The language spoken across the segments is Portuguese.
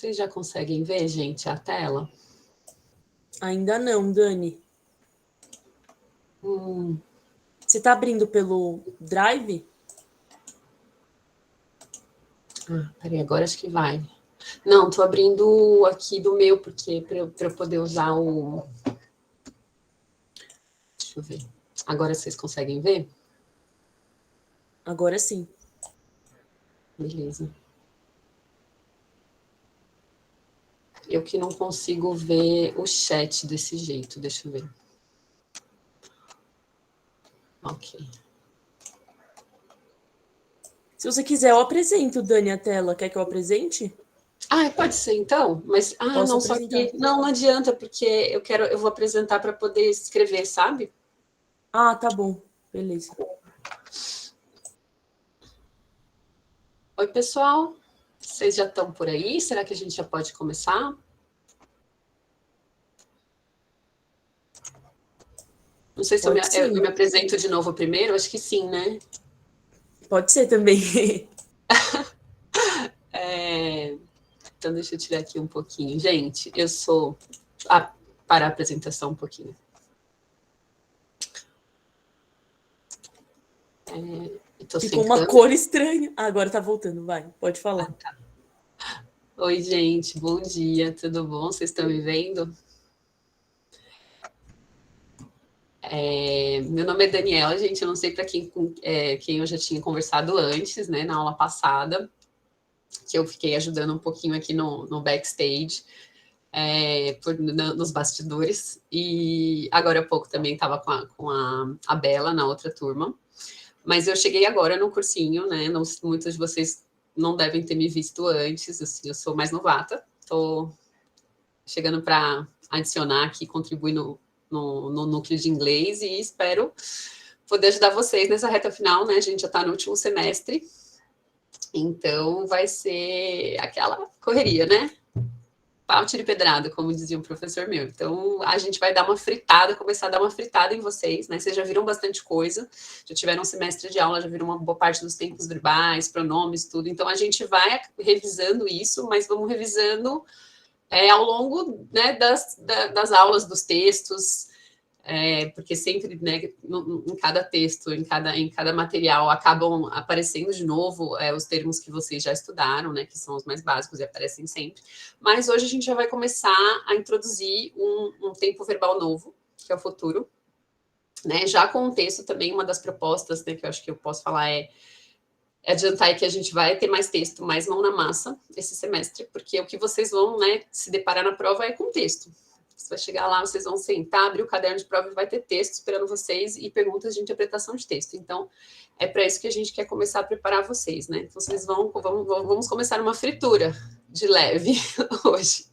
Vocês já conseguem ver, gente, a tela? Ainda não, Dani. Você está abrindo pelo Drive? Peraí, agora acho que vai. Não, tô abrindo aqui do meu, porque para eu poder usar o... Deixa eu ver. Agora vocês conseguem ver? Agora sim. Beleza. Eu que não consigo ver o chat desse jeito, deixa eu ver. Ok. Se você quiser, eu apresento, Dani, a tela. Quer que eu apresente? Pode ser então, mas Posso não, só apresentar. que não adianta, porque eu vou apresentar para poder escrever, sabe? Tá bom. Beleza. Oi, pessoal. Vocês já estão por aí? Será que a gente já pode começar? Não sei se eu Pode sim. me apresento de novo primeiro, acho que sim, né? Pode ser também. Então, deixa eu tirar aqui um pouquinho. Gente, eu sou... para a apresentação um pouquinho. Ficou uma cor estranha. Agora tá voltando, vai. Pode falar. Tá. Oi, gente, bom dia, tudo bom? Vocês estão me vendo? Meu nome é Daniela, gente, eu não sei para quem eu já tinha conversado antes, né, na aula passada, que eu fiquei ajudando um pouquinho aqui no backstage, nos bastidores, e agora há pouco também estava com a Bela na outra turma, mas eu cheguei agora no cursinho, né, muitos de vocês não devem ter me visto antes, assim, eu sou mais novata, estou chegando para adicionar aqui, contribuir no núcleo de inglês e espero poder ajudar vocês nessa reta final, né? A gente já está no último semestre, então vai ser aquela correria, né? Pau, tiro e pedrada, como dizia o professor meu. Então, a gente vai dar uma fritada, começar a dar uma fritada em vocês, né? Vocês já viram bastante coisa, já tiveram um semestre de aula, já viram uma boa parte dos tempos verbais, pronomes, tudo. Então, a gente vai revisando isso, mas vamos revisando ao longo, né, das aulas, dos textos, porque sempre, né, em cada texto, em cada material, acabam aparecendo de novo os termos que vocês já estudaram, né, que são os mais básicos e aparecem sempre. Mas hoje a gente já vai começar a introduzir um tempo verbal novo, que é o futuro, né, já com o texto também, uma das propostas, né, que eu acho que eu posso falar adiantar que a gente vai ter mais texto, mais mão na massa esse semestre, porque o que vocês vão, né, se deparar na prova é com texto. Você vai chegar lá, vocês vão sentar, abrir o caderno de prova e vai ter texto esperando vocês e perguntas de interpretação de texto. Então, é para isso que a gente quer começar a preparar vocês, né? Então, vocês vamos começar uma fritura de leve hoje.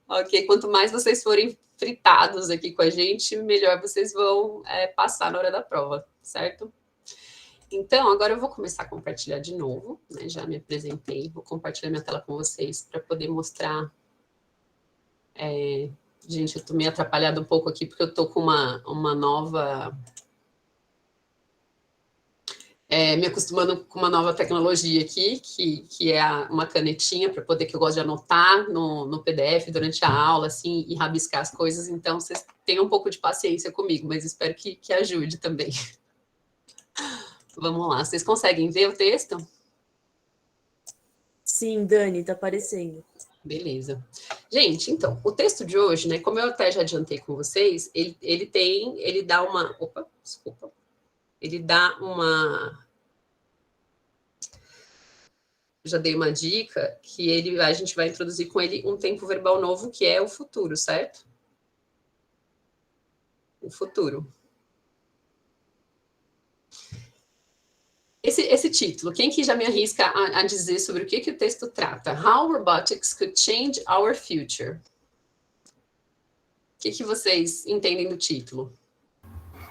Ok? Quanto mais vocês forem fritados aqui com a gente, melhor vocês vão passar na hora da prova, certo? Então, agora eu vou começar a compartilhar de novo, né? Já me apresentei, vou compartilhar minha tela com vocês para poder mostrar. Gente, eu estou meio atrapalhada um pouco aqui, porque eu estou com uma nova... me acostumando com uma nova tecnologia aqui, que é uma canetinha para poder, que eu gosto de anotar no PDF durante a aula, assim, e rabiscar as coisas. Então, vocês tenham um pouco de paciência comigo, mas espero que ajude também. Vamos lá, vocês conseguem ver o texto? Sim, Dani, tá aparecendo. Beleza. Gente, então, o texto de hoje, né, como eu até já adiantei com vocês, ele dá uma... Opa, desculpa. Ele dá uma... Já dei uma dica, que a gente vai introduzir com ele um tempo verbal novo, que é o futuro, certo? O futuro. Esse título, quem que já me arrisca a dizer sobre o que o texto trata? How robotics could change our future. O que vocês entendem do título?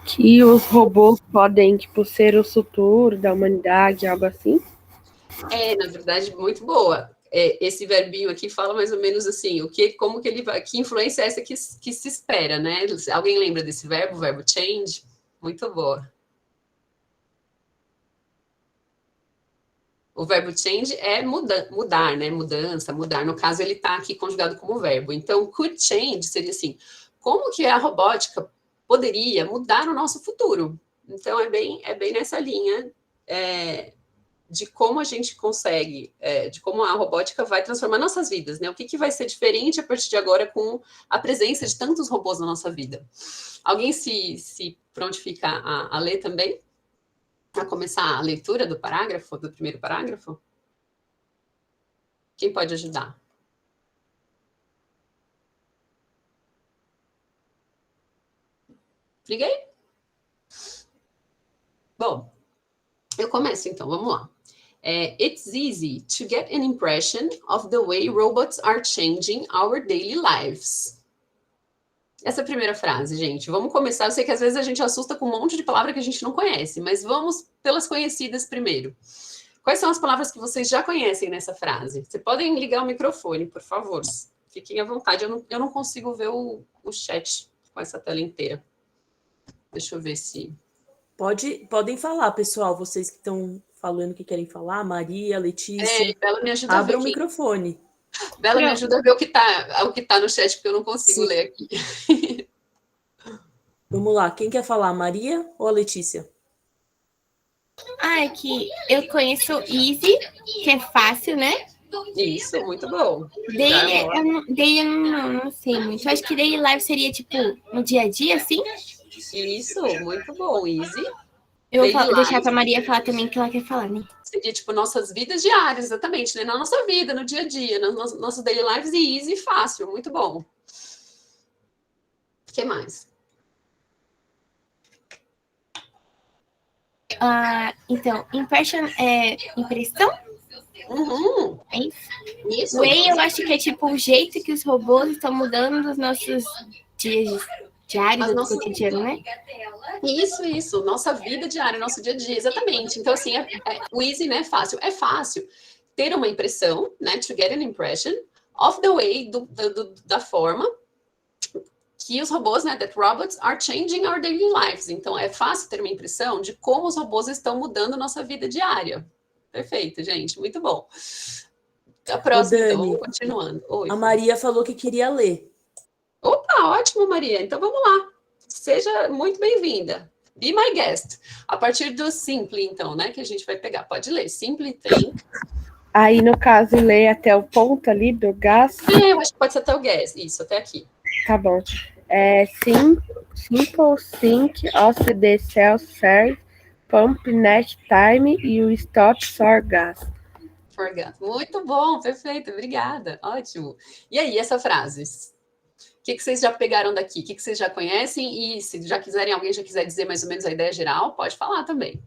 Que os robôs podem, tipo, ser o futuro da humanidade, algo assim? Na verdade, muito boa. Esse verbinho aqui fala mais ou menos assim, como que ele vai, que influência é essa que se espera, né? Alguém lembra desse verbo, o verbo change? Muito boa. O verbo change é mudar, né? Mudança, mudar. No caso, ele está aqui conjugado como verbo. Então, could change seria assim, como que a robótica poderia mudar o nosso futuro? Então, é bem nessa linha de como a gente consegue, de como a robótica vai transformar nossas vidas, né? O que vai ser diferente a partir de agora com a presença de tantos robôs na nossa vida? Alguém se prontifica a ler também? A começar a leitura do primeiro parágrafo? Quem pode ajudar? Liguei? Bom, eu começo então, vamos lá. It's easy to get an impression of the way robots are changing our daily lives. Essa é a primeira frase, gente. Vamos começar. Eu sei que às vezes a gente assusta com um monte de palavra que a gente não conhece, mas vamos pelas conhecidas primeiro. Quais são as palavras que vocês já conhecem nessa frase? Vocês podem ligar o microfone, por favor. Fiquem à vontade. Eu não consigo ver o chat com essa tela inteira. Deixa eu ver se... Podem falar, pessoal. Vocês que estão falando que querem falar. Maria, Letícia. Bela, me ajuda a ver. Abra o microfone. Bela, me ajuda a ver o que tá no chat, porque eu não consigo ler aqui. Vamos lá. Quem quer falar, Maria ou a Letícia? É que eu conheço Easy, que é fácil, né? Isso, muito bom. Daily eu não sei muito. Eu acho que Daily Life seria, tipo, no dia a dia, assim? Isso, muito bom, Easy. Eu vou deixar pra Maria falar também o que ela quer falar, né? Seria, tipo, nossas vidas diárias, exatamente, né? Na nossa vida, no dia a dia, nos nossos daily lives, e easy, fácil, muito bom. O que mais? Então, impression é impressão? Uhum. É isso? Isso. Way, eu acho que é, tipo, o jeito que os robôs estão mudando os nossos dias diários do cotidiano, né? Isso. Nossa vida diária, nosso dia a dia, exatamente. Então, assim, o easy, né? Fácil. É fácil ter uma impressão, né? To get an impression of the way, da forma que os robôs, né? That robots are changing our daily lives. Então, é fácil ter uma impressão de como os robôs estão mudando nossa vida diária. Perfeito, gente. Muito bom. A próxima, Dani, então, vamos continuando. Oi, a Maria falou que queria ler. Opa, ótimo, Maria. Então, vamos lá. Seja muito bem-vinda. Be my guest. A partir do Simply, então, né? Que a gente vai pegar. Pode ler. Simply tem... Aí, no caso, lê até o ponto ali do gas. Eu acho que pode ser até o gas. Isso, até aqui. Tá bom. Simple Sync of the Self-Serve Pump Net Time e o Stop for Gas. Muito bom, perfeito, obrigada. Ótimo. E aí, essa frase? O que vocês já pegaram daqui? O que vocês já conhecem? E se alguém já quiser dizer mais ou menos a ideia geral, pode falar também.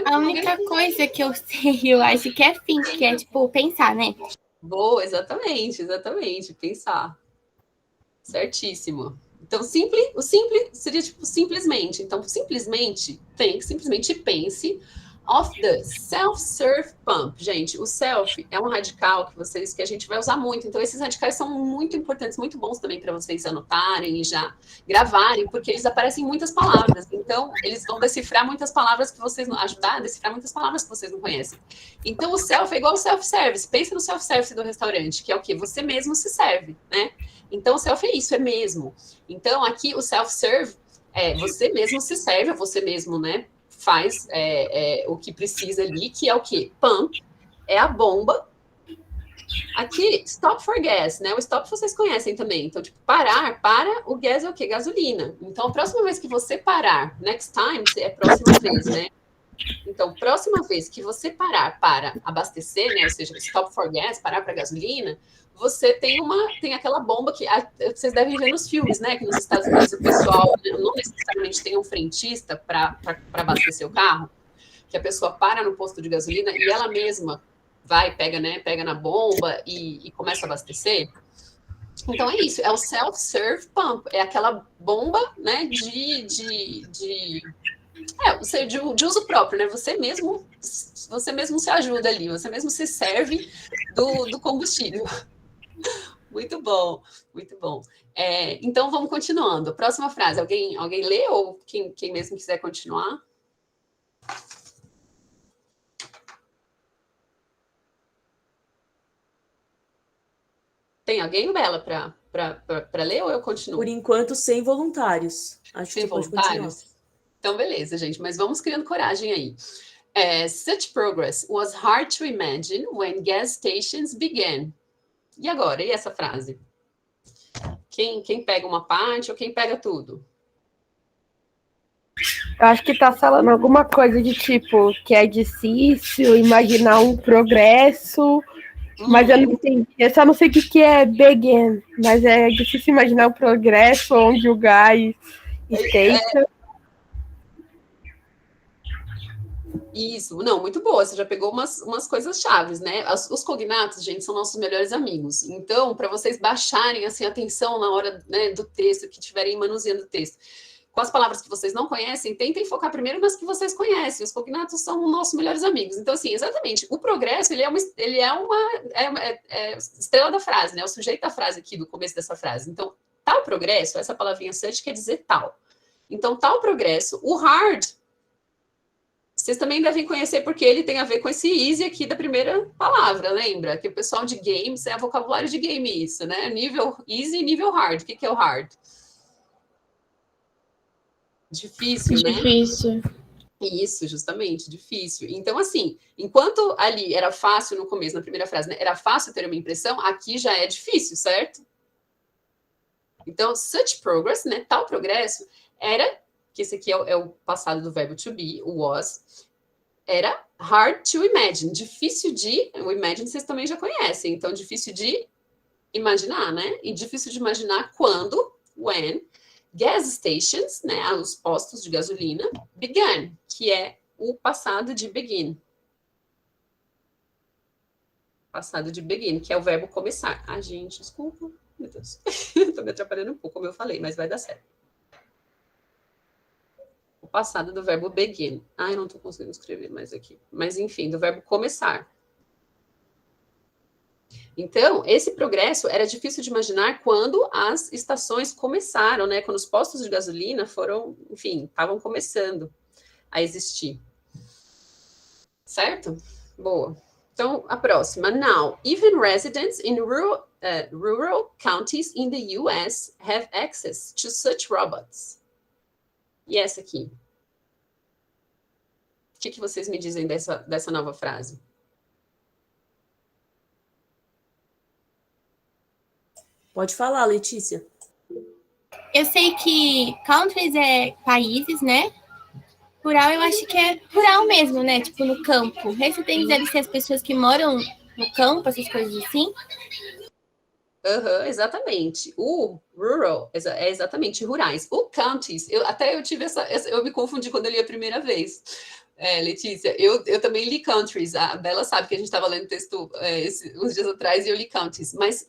A única coisa que eu sei, eu acho que é think, que é, tipo, pensar, né? Boa, exatamente. Pensar. Certíssimo. Então, o simples seria, tipo, simplesmente. Então, simplesmente pense of the self-serve pump. Gente, o self é um radical que a gente vai usar muito. Então, esses radicais são muito importantes, muito bons também para vocês anotarem e já gravarem, porque eles aparecem em muitas palavras. Então, eles vão decifrar muitas palavras que vocês não... ajudar a decifrar muitas palavras que vocês não conhecem. Então, o self é igual ao self-service. Pensa no self-service do restaurante, que é o quê? Você mesmo se serve, né? Então, o self é isso, é mesmo. Então, aqui, o self-serve é você mesmo se serve, você mesmo, né? Faz o que precisa ali, que é o quê? Pump, é a bomba. Aqui, stop for gas, né? O stop vocês conhecem também. Então, tipo, para o gas é o quê? Gasolina. Então, a próxima vez que você parar, next time, é próxima vez, né? Então, próxima vez que você parar para abastecer, né? Ou seja, stop for gas, parar para gasolina, você tem aquela bomba que vocês devem ver nos filmes, né? Que nos Estados Unidos o pessoal não necessariamente tem um frentista para abastecer o carro, que a pessoa para no posto de gasolina e ela mesma pega na bomba e começa a abastecer. Então é isso, é o self-serve pump, é aquela bomba, né? De uso próprio, né? Você mesmo se ajuda ali, você mesmo se serve do combustível. Muito bom, muito bom. Então, vamos continuando. Próxima frase. Alguém lê ou quem mesmo quiser continuar? Tem alguém, Bela, para ler ou eu continuo? Por enquanto, sem voluntários. Acho Sem que pode voluntários? continuar. Então, beleza, gente. Mas vamos criando coragem aí. Such progress was hard to imagine when gas stations began. E agora? E essa frase? Quem pega uma parte ou quem pega tudo? Eu acho que tá falando alguma coisa de tipo que é difícil imaginar um progresso, mas eu não entendi. Eu só não sei o que é begin, mas é difícil imaginar um progresso onde o gás esteja. Isso, não, muito boa. Você já pegou umas coisas chaves, né? Os cognatos, gente, são nossos melhores amigos. Então, para vocês baixarem assim, a atenção na hora, né, do texto, que estiverem manuseando o texto, com as palavras que vocês não conhecem, tentem focar primeiro nas que vocês conhecem. Os cognatos são nossos melhores amigos. Então, assim, exatamente, o progresso, ele é uma estrela da frase, né? O sujeito da frase aqui, do começo dessa frase. Então, tal progresso, essa palavrinha such quer dizer tal. Então, tal progresso, o hard, vocês também devem conhecer porque ele tem a ver com esse easy aqui da primeira palavra, lembra? Que o pessoal de games é vocabulário de game isso, né? Nível easy e nível hard. O que é o hard? Difícil, né? Difícil. Isso, justamente, difícil. Então, assim, enquanto ali era fácil no começo, na primeira frase, né, era fácil ter uma impressão, aqui já é difícil, certo? Então, such progress, né, tal progresso, era, que esse aqui é o passado do verbo to be, o was, era hard to imagine, difícil de, o imagine vocês também já conhecem, então difícil de imaginar, né? E difícil de imaginar quando, when, gas stations, né, os postos de gasolina, began, que é o passado de begin. Passado de begin, que é o verbo começar. Ah, gente, desculpa. Meu Deus. Estou me atrapalhando um pouco, como eu falei, mas vai dar certo. O passado do verbo begin. Ai, não estou conseguindo escrever mais aqui. Mas, enfim, do verbo começar. Então, esse progresso era difícil de imaginar quando as estações começaram, né? Quando os postos de gasolina foram, enfim, estavam começando a existir. Certo? Boa. Então, a próxima. Now, even residents in rural counties in the US have access to such robots. E essa aqui? O que vocês me dizem dessa nova frase? Pode falar, Letícia. Eu sei que countries é países, né? Rural, eu acho que é rural mesmo, né? Tipo, no campo. Residentes devem ser as pessoas que moram no campo, essas coisas assim. Exatamente. O rural é exatamente rurais. O counties, eu tive eu me confundi quando eu li a primeira vez. Letícia, eu também li countries. A Bela sabe que a gente estava lendo texto uns dias atrás e eu li countries. Mas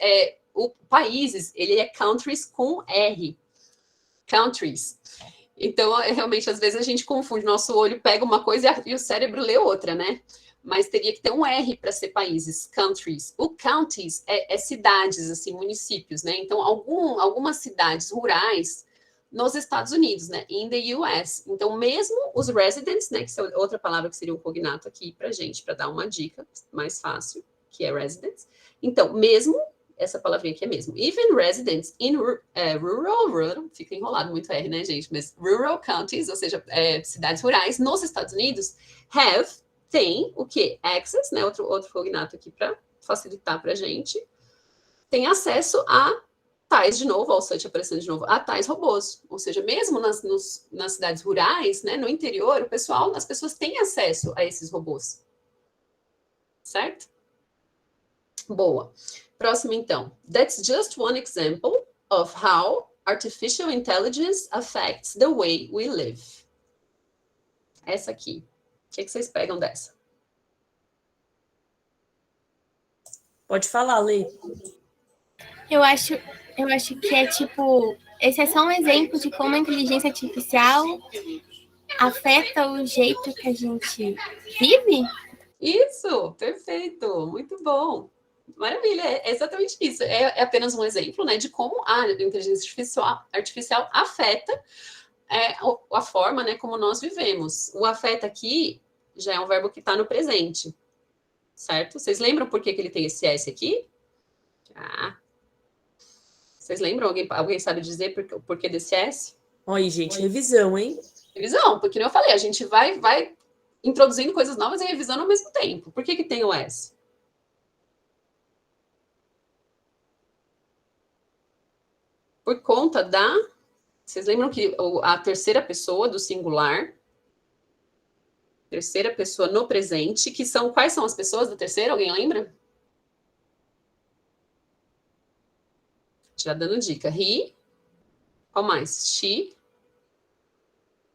o países, ele é countries com R. Countries. Então, realmente, às vezes a gente confunde. Nosso olho pega uma coisa e o cérebro lê outra, né? Mas teria que ter um R para ser países, countries. O counties é cidades, assim, municípios, né? Então, algumas cidades rurais nos Estados Unidos, né? In the US. Então, mesmo os residents, né? Que é outra palavra que seria um cognato aqui para gente, para dar uma dica mais fácil, que é residents. Então, mesmo, essa palavrinha aqui é mesmo. Even residents in rural, fica enrolado muito R, né, gente? Mas rural counties, ou seja, cidades rurais nos Estados Unidos, tem o quê? Access, né? Outro cognato aqui para facilitar para a gente. Tem acesso a tais, de novo, ao site aparecendo de novo, a tais robôs. Ou seja, mesmo nas cidades rurais, né, no interior, as pessoas têm acesso a esses robôs. Certo? Boa. Próximo, então. That's just one example of how artificial intelligence affects the way we live. Essa aqui. O que vocês pegam dessa? Pode falar, Lê. Eu acho que é tipo... Esse é só um exemplo de como a inteligência artificial afeta o jeito que a gente vive? Isso, perfeito, muito bom. Maravilha, é exatamente isso. É apenas um exemplo, né, de como a inteligência artificial afeta a forma, né, como nós vivemos. O afeta aqui já é um verbo que está no presente, certo? Vocês lembram por que ele tem esse S aqui? Vocês lembram? Alguém sabe dizer o porquê desse S? Olha aí, gente, revisão, hein? Revisão, porque como eu falei, a gente vai introduzindo coisas novas e revisando ao mesmo tempo. Por que tem o S? Por conta da... Vocês lembram que a terceira pessoa do singular, terceira pessoa no presente, que são... Quais são as pessoas da terceira? Alguém lembra? Já dando dica. He, qual mais? She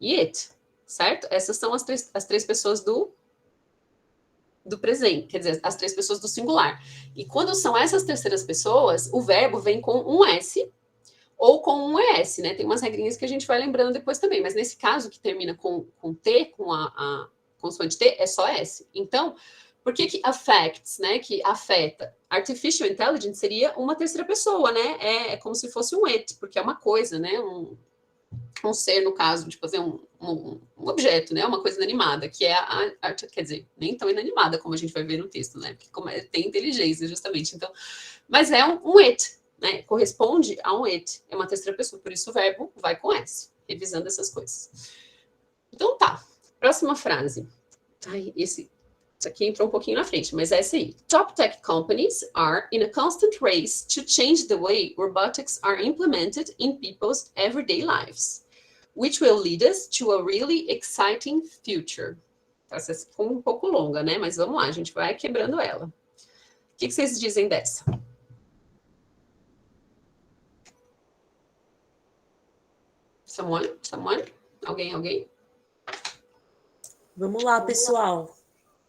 e it, certo? Essas são as três pessoas do presente, quer dizer, as três pessoas do singular. E quando são essas terceiras pessoas, o verbo vem com um S ou com um ES, né? Tem umas regrinhas que a gente vai lembrando depois também, mas nesse caso que termina com T, com a consoante T, é só S. Então, por que affects, né? Que afeta. Artificial Intelligence seria uma terceira pessoa, né? É como se fosse um it, porque é uma coisa, né? Um ser, no caso, de fazer um objeto, né? Uma coisa inanimada, que é quer dizer, nem tão inanimada como a gente vai ver no texto, né? Porque tem inteligência, justamente. Então, mas é um it, né? Corresponde a um it. É uma terceira pessoa, por isso o verbo vai com S, revisando essas coisas. Então tá, próxima frase. Ai, isso aqui entrou um pouquinho na frente, mas é essa aí. Top tech companies are in a constant race to change the way robotics are implemented in people's everyday lives, which will lead us to a really exciting future. Essa ficou um pouco longa, né? Mas vamos lá, a gente vai quebrando ela. O que vocês dizem dessa? Someone? Alguém? Vamos lá, pessoal.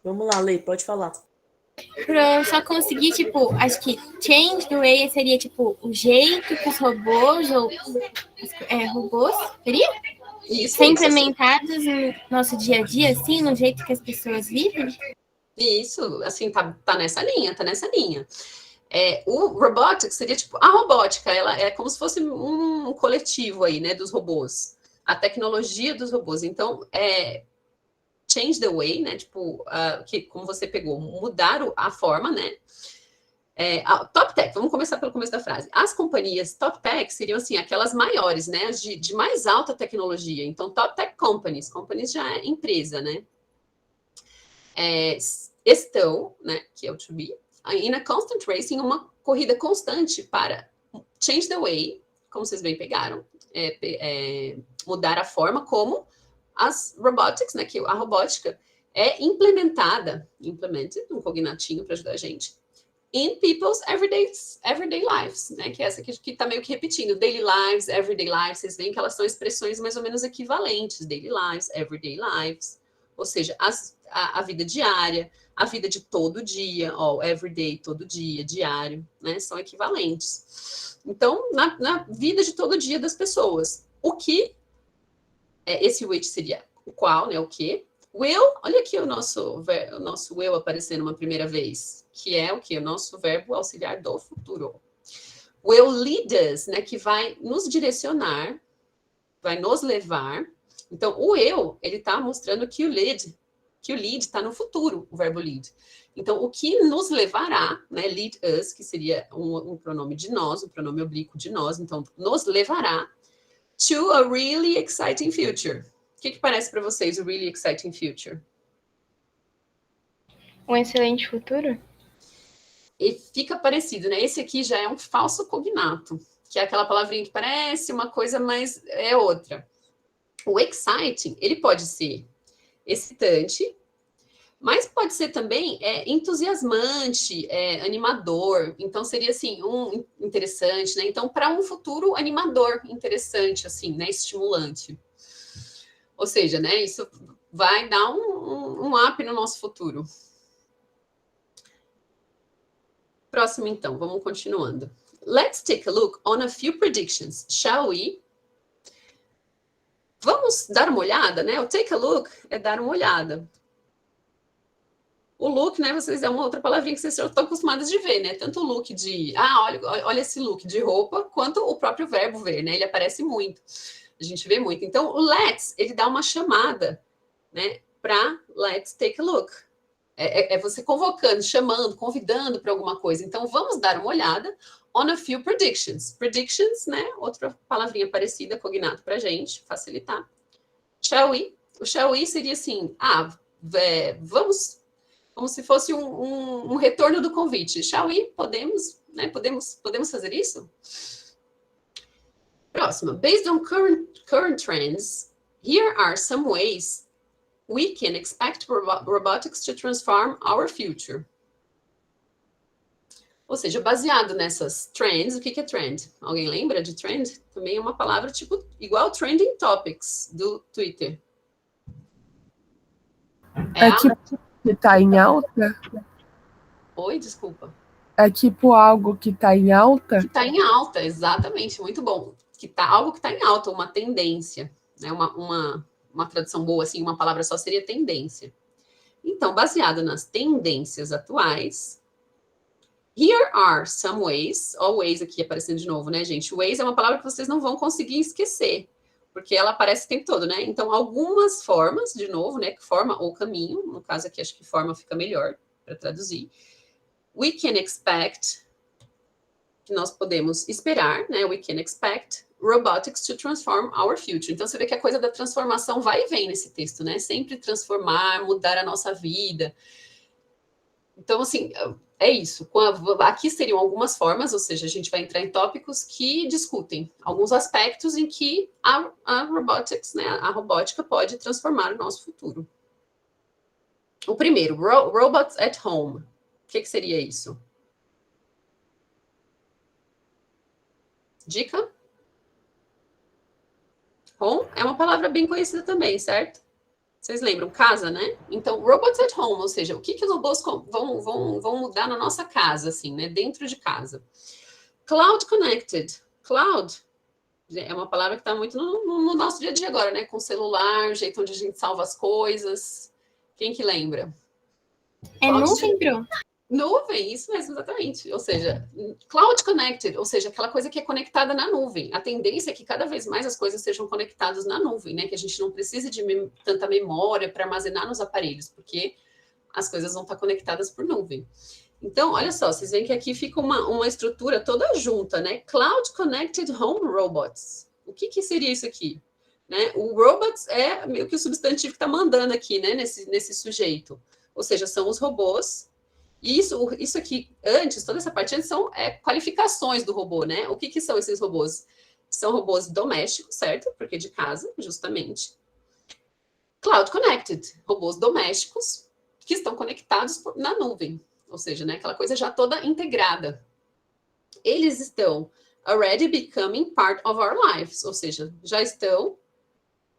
Vamos lá, Lei, pode falar. Pra eu só conseguir, tipo, acho que change the way seria, tipo, o jeito que os robôs ou robôs, seria? Isso, São isso, implementados no nosso dia a dia, assim, no jeito que as pessoas vivem? Isso, assim, tá nessa linha, o robotics seria tipo, a robótica, ela é como se fosse um coletivo aí, né, dos robôs. A tecnologia dos robôs. Então, change the way, né, tipo, que como você pegou, mudar a forma, né. A top tech, vamos começar pelo começo da frase. As companhias top tech seriam, assim, aquelas maiores, né, as de mais alta tecnologia. Então, top tech companies já é empresa, né. Estão, né, que é o to be, in a constant race, em uma corrida constante para change the way, como vocês bem pegaram, mudar a forma como as robotics, né, que a robótica é implemented, um cognatinho para ajudar a gente, in people's everyday lives, né, que é essa que está meio que repetindo, daily lives, everyday lives, vocês veem que elas são expressões mais ou menos equivalentes, daily lives, everyday lives, ou seja, a vida diária, a vida de todo dia, everyday, todo dia, diário, né? São equivalentes. Então, na vida de todo dia das pessoas, o que, esse which seria o qual, né? O que. Will, olha aqui o nosso will aparecendo uma primeira vez, que é o que? O nosso verbo auxiliar do futuro. Will lead us, né? Que vai nos direcionar, vai nos levar. Então, o eu, ele está mostrando que o lead está no futuro, o verbo lead. Então, o que nos levará, né, lead us, que seria um pronome de nós, um pronome oblíquo de nós, então, nos levará to a really exciting future. O que parece para vocês o really exciting future? Um excelente futuro? E fica parecido, né? Esse aqui já é um falso cognato, que é aquela palavrinha que parece uma coisa, mas é outra. O exciting, ele pode ser excitante, mas pode ser também entusiasmante, animador. Então, seria, assim, um interessante, né? Então, para um futuro animador, interessante, assim, né? Estimulante. Ou seja, né? Isso vai dar um up no nosso futuro. Próximo, então. Vamos continuando. Let's take a look on a few predictions, shall we? Vamos dar uma olhada, né? O take a look é dar uma olhada. O look, né, vocês é uma outra palavrinha que vocês já estão acostumados de ver, né? Tanto o look de, olha esse look de roupa, quanto o próprio verbo ver, né? Ele aparece muito. A gente vê muito. Então, o let's, ele dá uma chamada, né, para let's take a look. É você convocando, chamando, convidando para alguma coisa. Então, vamos dar uma olhada on a few predictions. Predictions, né? Outra palavrinha parecida, cognato para gente, facilitar. Shall we? O shall we seria assim, vamos, como se fosse um retorno do convite. Shall we? Podemos, né? Podemos fazer isso? Próxima. Based on current trends, here are some ways we can expect robotics to transform our future. Ou seja, baseado nessas trends, o que é trend? Alguém lembra de trend? Também é uma palavra tipo igual trending topics do Twitter. Tipo que tá em alta? Oi, desculpa. É tipo algo que tá em alta? Que tá em alta, exatamente, muito bom. Algo que tá em alta, uma tendência, né? Uma tradução boa, assim, uma palavra só seria tendência. Então, baseado nas tendências atuais, here are some ways, ó, ways aqui aparecendo de novo, né, gente? Ways é uma palavra que vocês não vão conseguir esquecer, porque ela aparece o tempo todo, né? Então, algumas formas, de novo, né, forma ou caminho, no caso aqui acho que forma fica melhor para traduzir. We can expect, que nós podemos esperar, né? We can expect robotics to transform our future. Então, você vê que a coisa da transformação vai e vem nesse texto, né? Sempre transformar, mudar a nossa vida. Então, assim, é isso. Aqui seriam algumas formas, ou seja, a gente vai entrar em tópicos que discutem alguns aspectos em que a robotics, né? A robótica pode transformar o nosso futuro. O primeiro, robots at home. O que seria isso? Dica? Home é uma palavra bem conhecida também, certo? Vocês lembram? Casa, né? Então, robots at home, ou seja, o que os robôs vão mudar na nossa casa, assim, né? Dentro de casa. Cloud connected. Cloud é uma palavra que está muito no nosso dia a dia agora, né? Com celular, o jeito onde a gente salva as coisas. Quem que lembra? É nuvem, Bru? Nuvem, isso mesmo, exatamente. Ou seja, cloud connected, ou seja, aquela coisa que é conectada na nuvem. A tendência é que cada vez mais as coisas sejam conectadas na nuvem, né? Que a gente não precise de tanta memória para armazenar nos aparelhos, porque as coisas vão estar conectadas por nuvem. Então, olha só, vocês veem que aqui fica uma estrutura toda junta, né? Cloud Connected Home Robots. O que seria isso aqui? Né? O robots é meio que o substantivo que está mandando aqui, né? Nesse sujeito. Ou seja, são os robôs. E isso aqui, antes, toda essa parte antes, são qualificações do robô, né? O que são esses robôs? São robôs domésticos, certo? Porque de casa, justamente. Cloud Connected, robôs domésticos que estão conectados na nuvem. Ou seja, né, aquela coisa já toda integrada. Eles estão already becoming part of our lives. Ou seja, já estão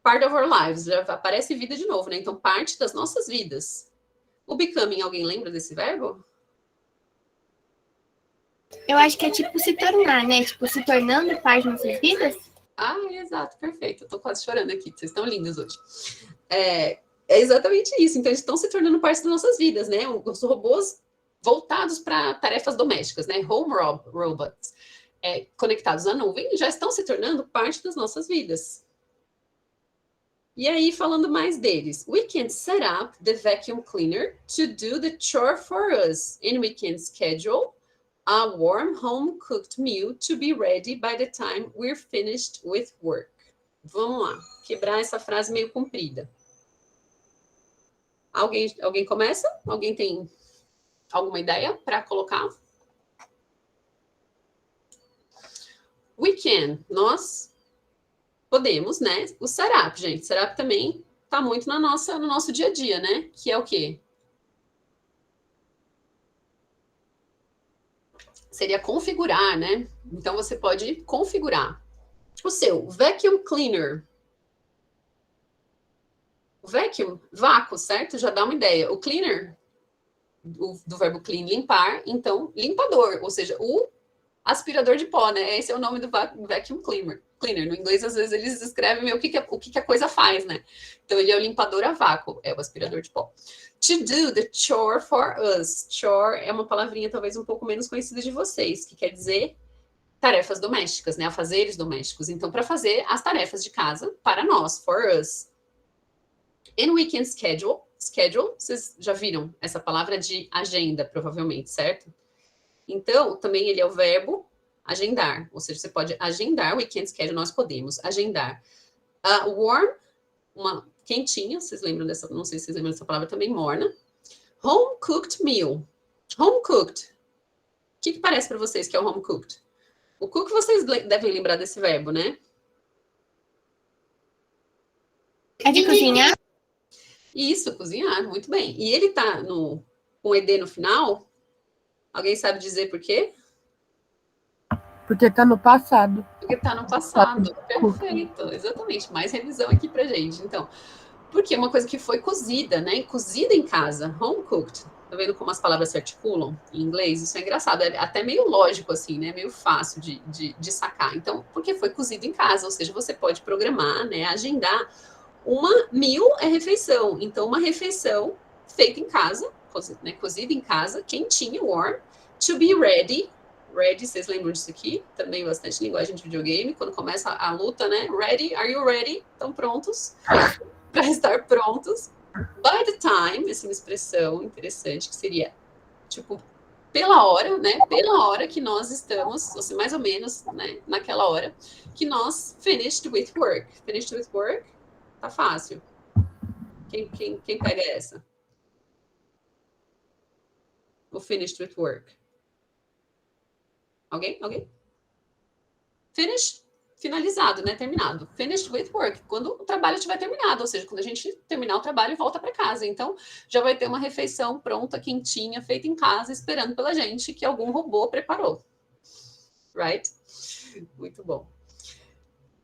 part of our lives. Já aparece vida de novo, né? Então, parte das nossas vidas. O becoming, alguém lembra desse verbo? Eu acho que é tipo se tornar, né? Tipo, se tornando parte das nossas vidas. Ah, exato, perfeito. Eu tô quase chorando aqui, vocês estão lindos hoje. É exatamente isso. Então, eles estão se tornando parte das nossas vidas, né? Os robôs voltados para tarefas domésticas, né? Home robots, conectados à nuvem, já estão se tornando parte das nossas vidas. E aí, falando mais deles, we can set up the vacuum cleaner to do the chore for us, and we can schedule a warm home-cooked meal to be ready by the time we're finished with work. Vamos lá, quebrar essa frase meio comprida. Alguém começa? Alguém tem alguma ideia para colocar? We can, nós podemos, né? O setup, gente. Setup também está muito no nosso dia a dia, né? Que é o quê? Seria configurar, né? Então, você pode configurar o seu vacuum cleaner. O vacuum, vácuo, certo? Já dá uma ideia. O cleaner, do verbo clean, limpar. Então, limpador. Ou seja, o Aspirador de pó, né? Esse é o nome do vacuum cleaner. No inglês, às vezes, eles escrevem o que a coisa faz, né? Então, ele é o limpador a vácuo, é o aspirador de pó. To do the chore for us. Chore é uma palavrinha talvez um pouco menos conhecida de vocês, que quer dizer tarefas domésticas, né? Afazeres domésticos. Então, para fazer as tarefas de casa para nós, for us. And we can schedule. Schedule, vocês já viram essa palavra de agenda, provavelmente, certo? Então, também ele é o verbo agendar, ou seja, você pode agendar, we can schedule, nós podemos agendar. Warm, uma quentinha, vocês lembram dessa, não sei se vocês lembram dessa palavra também, morna. Home cooked meal. Home cooked. O que parece para vocês que é o home cooked? O cook vocês devem lembrar desse verbo, né? É de cozinhar? Isso, cozinhar, muito bem. E ele tá com ED no final? Alguém sabe dizer por quê? Porque tá no passado. Porque tá no passado. Perfeito, exatamente. Mais revisão aqui pra gente. Então, porque é uma coisa que foi cozida, né? Cozida em casa, home cooked. Tá vendo como as palavras se articulam em inglês? Isso é engraçado, é até meio lógico, assim, né? Meio fácil de sacar. Então, porque foi cozido em casa, ou seja, você pode programar, né? Agendar. Uma meal é refeição. Então, uma refeição feita em casa, cozida em casa, quentinha, warm, to be ready. Ready, vocês lembram disso aqui? Também bastante linguagem de videogame. Quando começa a luta, né? Ready, are you ready? Estão prontos? Para estar prontos. By the time, essa é uma expressão interessante, que seria, tipo, pela hora, né? Pela hora que nós estamos, ou seja, mais ou menos, né? Naquela hora, que nós finished with work. Finished with work, tá fácil. Quem pega essa? O finished with work. Alguém? Finish, finalizado, né? Terminado. Finished with work. Quando o trabalho estiver terminado, ou seja, quando a gente terminar o trabalho e volta para casa. Então, já vai ter uma refeição pronta, quentinha, feita em casa, esperando pela gente, que algum robô preparou. Right? Muito bom.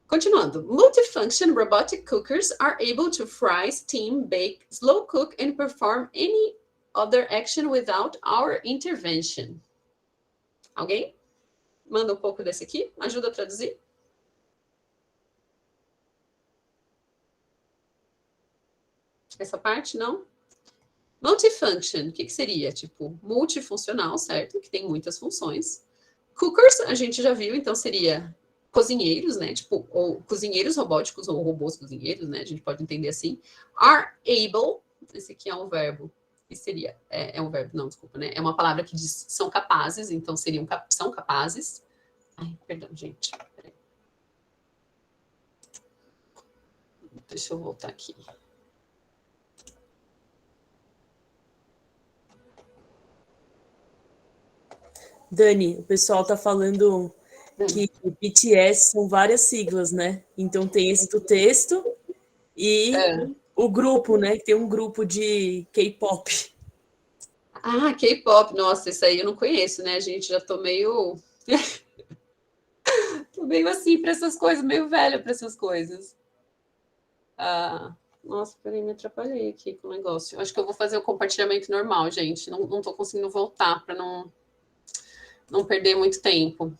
Continuando. Multifunction robotic cookers are able to fry, steam, bake, slow cook, and perform any other action without our intervention. Alguém? Manda um pouco desse aqui. Ajuda a traduzir. Essa parte, não? Multifunction, o que seria? Tipo, multifuncional, certo? Que tem muitas funções. Cookers, a gente já viu, então seria cozinheiros, né? Tipo, ou cozinheiros robóticos, ou robôs cozinheiros, né? A gente pode entender assim. Are able, esse aqui é um verbo. Que seria, é um verbo, não, desculpa, né? É uma palavra que diz são capazes, então são capazes. Ai, perdão, gente. Peraí. Deixa eu voltar aqui. Dani, o pessoal tá falando que BTS são várias siglas, né? Então tem esse do texto e o grupo, né? Tem um grupo de K-pop. Ah, K-pop, nossa, isso aí eu não conheço, né, gente? Já tô meio. Tô meio assim para essas coisas, meio velha para essas coisas. Nossa, peraí, me atrapalhei aqui com o negócio. Acho que eu vou fazer o compartilhamento normal, gente. Não tô conseguindo voltar para não perder muito tempo.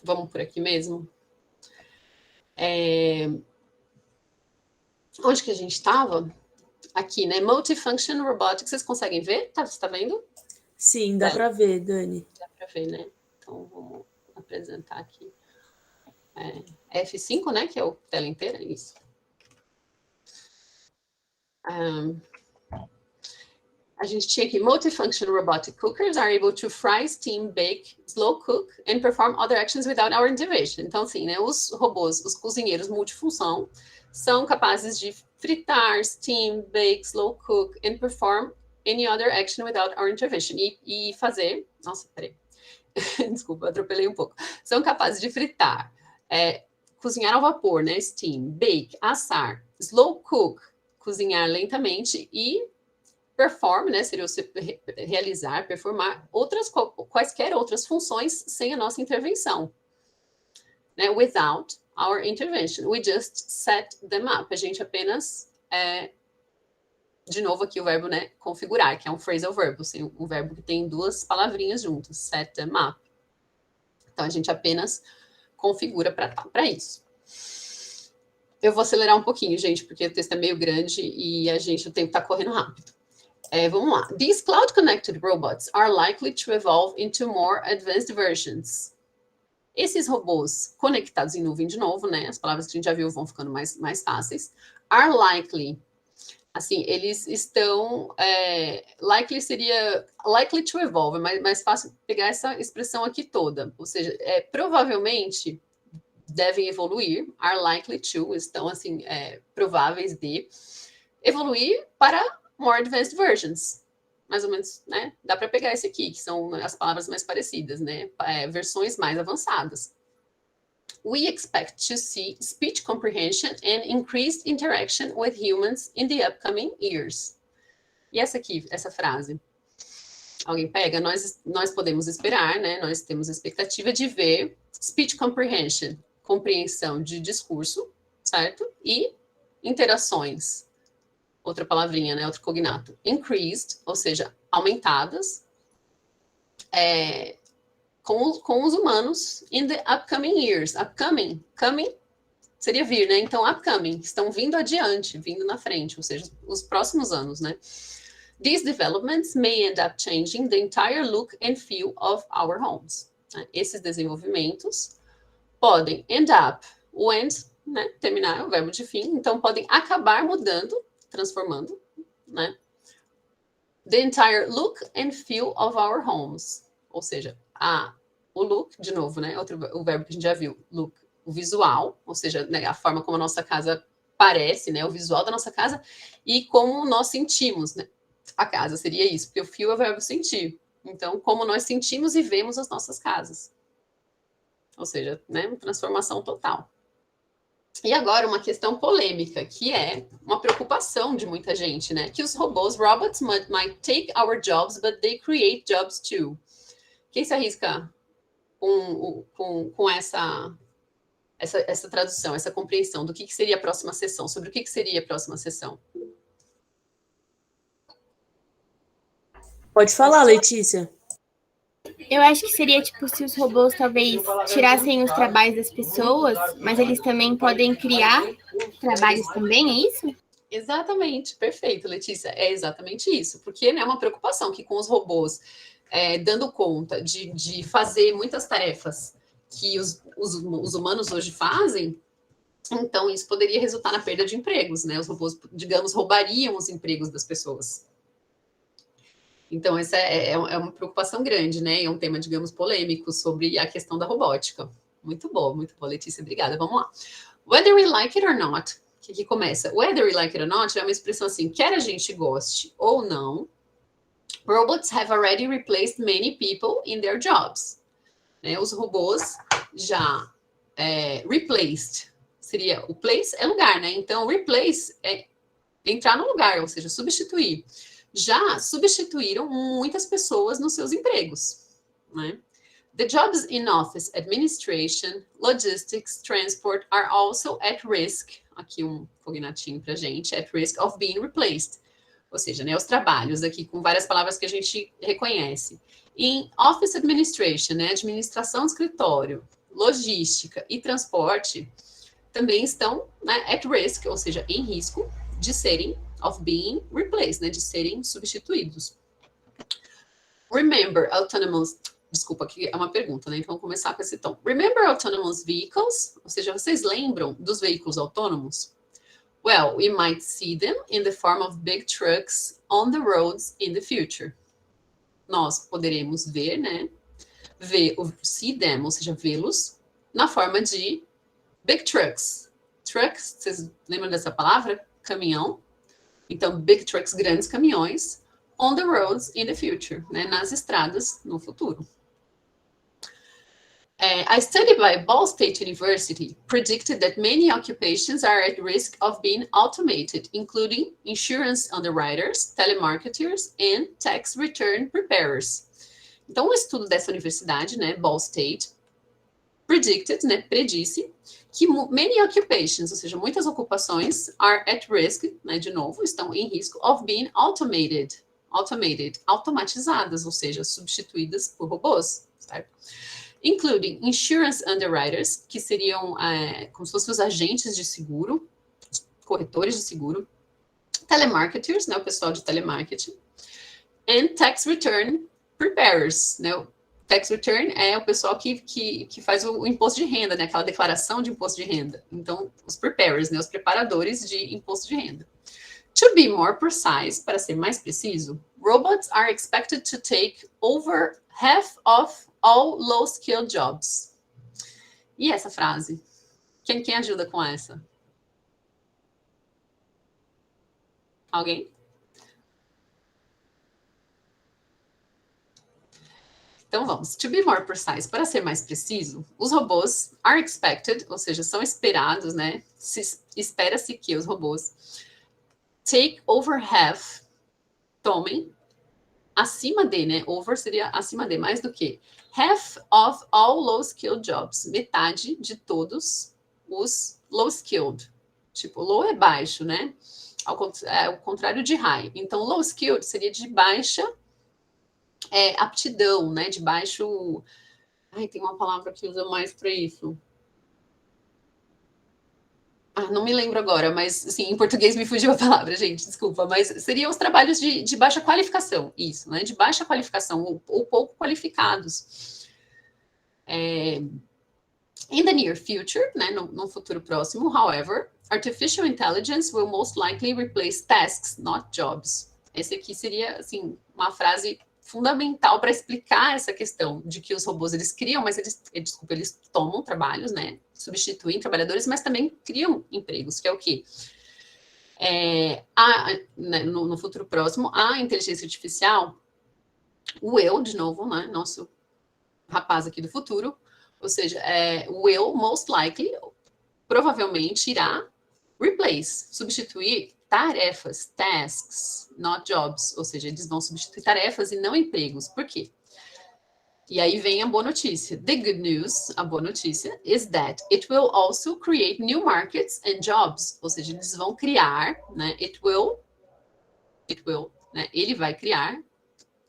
Vamos por aqui mesmo? Onde que a gente estava? Aqui, né? Multifunction Robotics. Vocês conseguem ver? Você tá vendo? Sim, dá para ver, Dani. Dá para ver, né? Então, vamos apresentar aqui. F5, né? Que é o tela inteira, isso. A gente tinha aqui, multifunction robotic cookers are able to fry, steam, bake, slow cook, and perform other actions without our intervention. Então, assim, né, os robôs, os cozinheiros multifunção, são capazes de fritar, steam, bake, slow cook, and perform any other action without our intervention. E fazer... Nossa, peraí. Desculpa, atropelei um pouco. São capazes de fritar, cozinhar ao vapor, né, steam, bake, assar, slow cook, cozinhar lentamente e perform, né, seria você realizar, performar quaisquer outras funções sem a nossa intervenção. Né? Without our intervention. We just set them up. A gente apenas de novo aqui o verbo, né, configurar, que é um phrasal verb, assim, um verbo que tem duas palavrinhas juntas, set them up. Então, a gente apenas configura para isso. Eu vou acelerar um pouquinho, gente, porque o texto é meio grande e o tempo está correndo rápido. Vamos lá. These cloud-connected robots are likely to evolve into more advanced versions. Esses robôs conectados em nuvem, de novo, né? As palavras que a gente já viu vão ficando mais fáceis. Are likely. Assim, eles estão... likely seria... Likely to evolve, é mais fácil pegar essa expressão aqui toda. Ou seja, provavelmente devem evoluir. Are likely to. Estão, assim, prováveis de evoluir para more advanced versions. Mais ou menos, né? Dá para pegar esse aqui, que são as palavras mais parecidas, né? Versões mais avançadas. We expect to see speech comprehension and increased interaction with humans in the upcoming years. E essa frase. Alguém pega? Nós podemos esperar, né? Nós temos a expectativa de ver speech comprehension, compreensão de discurso, certo? E interações. Outra palavrinha, né? Outro cognato. Increased, ou seja, aumentadas, com os humanos in the upcoming years. Upcoming, coming seria vir, né? Então, upcoming, estão vindo adiante, vindo na frente, ou seja, os próximos anos, né? These developments may end up changing the entire look and feel of our homes. Esses desenvolvimentos podem end up, o end, né? Terminar é o verbo de fim, então podem acabar mudando, transformando, né? The entire look and feel of our homes. Ou seja, o look, de novo, né? O verbo que a gente já viu, look, o visual, ou seja, né, a forma como a nossa casa parece, né? O visual da nossa casa e como nós sentimos, né? A casa seria isso, porque o feel é o verbo sentir. Então, como nós sentimos e vemos as nossas casas. Ou seja, né? Transformação total. E agora uma questão polêmica, que é uma preocupação de muita gente, né? Que os robots might take our jobs, but they create jobs too. Quem se arrisca com essa tradução, essa compreensão do que seria a próxima sessão? Sobre o que seria a próxima sessão? Pode falar, Letícia. Eu acho que seria tipo se os robôs talvez tirassem os trabalhos das pessoas, mas eles também podem criar trabalhos também, é isso? Exatamente, perfeito, Letícia. É exatamente isso, porque né, é uma preocupação que com os robôs dando conta de fazer muitas tarefas que os humanos hoje fazem, então isso poderia resultar na perda de empregos, né? Os robôs, digamos, roubariam os empregos das pessoas. Então, essa é uma preocupação grande, né? É um tema, digamos, polêmico sobre a questão da robótica. Muito bom, Letícia. Obrigada. Vamos lá. Whether we like it or not. Que começa. Whether we like it or not é uma expressão assim, quer a gente goste ou não, robots have already replaced many people in their jobs. Né? Os robôs já replaced. Seria, o place é lugar, né? Então, replace é entrar no lugar, ou seja, substituir. Já substituíram muitas pessoas nos seus empregos, né? The jobs in office administration, logistics, transport are also at risk. Aqui um cognatinho pra gente, at risk of being replaced. Ou seja, né, os trabalhos aqui com várias palavras que a gente reconhece. Em office administration, né, administração de escritório, logística e transporte, também estão, né, at risk, ou seja, em risco de serem of being replaced, né, de serem substituídos. Remember autonomous... Desculpa, aqui é uma pergunta, né? Então, vamos começar com esse tom. Remember autonomous vehicles? Ou seja, vocês lembram dos veículos autônomos? Well, we might see them in the form of big trucks on the roads in the future. Nós poderemos ver, né? See them, ou seja, vê-los na forma de big trucks. Trucks, vocês lembram dessa palavra? Caminhão. Então, big trucks, grandes caminhões, on the roads in the future, né? Nas estradas no futuro. A study by Ball State University predicted that many occupations are at risk of being automated, including insurance underwriters, telemarketers, and tax return preparers. Então, um estudo dessa universidade, né, Ball State, predicted, né, predisse, que many occupations, ou seja, muitas ocupações, are at risk, né, de novo, estão em risco of being automatizadas, ou seja, substituídas por robôs, certo? Including insurance underwriters, que seriam como se fossem os agentes de seguro, corretores de seguro, telemarketers, né, o pessoal de telemarketing, and tax return preparers, né, o tax return é o pessoal que faz o imposto de renda, né, aquela declaração de imposto de renda. Então, os preparers, né, os preparadores de imposto de renda. To be more precise, para ser mais preciso, robots are expected to take over half of all low-skilled jobs. E essa frase? Quem ajuda com essa? Alguém? Então vamos. To be more precise, para ser mais preciso, os robôs are expected, ou seja, são esperados, né? Espera-se que os robôs take over half, tomem, acima de, né? Over seria acima de, mais do que. Half of all low-skilled jobs. Metade de todos os low-skilled. Tipo, low é baixo, né? Ao contrário de high. Então, low-skilled seria de baixa aptidão, né? De baixo... Ai, tem uma palavra que usa mais para isso. Não me lembro agora, mas assim, em português me fugiu a palavra, gente, desculpa, mas seriam os trabalhos de baixa qualificação, isso, né? De baixa qualificação ou pouco qualificados. In the near future, né? No futuro próximo, however, artificial intelligence will most likely replace tasks, not jobs. Esse aqui seria, assim, uma frase fundamental para explicar essa questão de que os robôs, eles criam, mas eles tomam trabalhos, né? Substituem trabalhadores, mas também criam empregos, que é o quê? No futuro próximo, a inteligência artificial, o eu, de novo, né? Nosso rapaz aqui do futuro, ou seja, o eu, most likely, provavelmente irá replace, substituir tarefas, tasks, not jobs, ou seja, eles vão substituir tarefas e não empregos. Por quê? E aí vem a boa notícia. The good news, a boa notícia, is that it will also create new markets and jobs. Ou seja, eles vão criar, né? Né? Ele vai criar